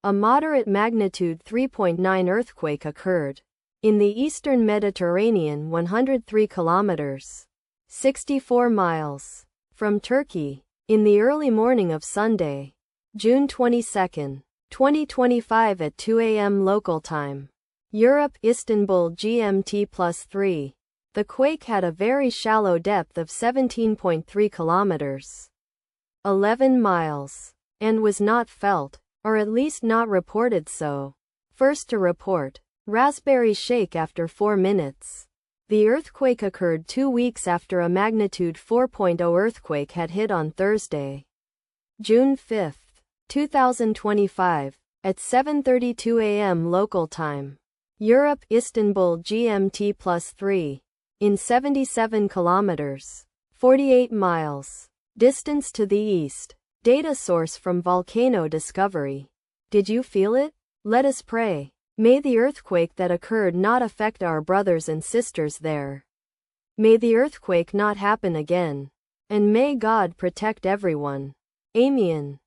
A moderate magnitude 3.9 earthquake occurred in the eastern Mediterranean 103 kilometers, 64 miles from Turkey in the early morning of Sunday, June 22, 2025 at 2 a.m. local time. Europe, Istanbul GMT +3. The quake had a very shallow depth of 17.3 kilometers, 11 miles, and was not felt, or at least not reported so. First to report, Raspberry Shake after 4 minutes. The earthquake occurred 2 weeks after a magnitude 4.0 earthquake had hit on Thursday, June 5, 2025, at 7:32 a.m. local time. Europe, Istanbul GMT +3. In 77 kilometers, 48 miles, distance to the east. Data source from Volcano Discovery. Did you feel it? Let us pray. May the earthquake that occurred not affect our brothers and sisters there. May the earthquake not happen again. And may God protect everyone. Amen.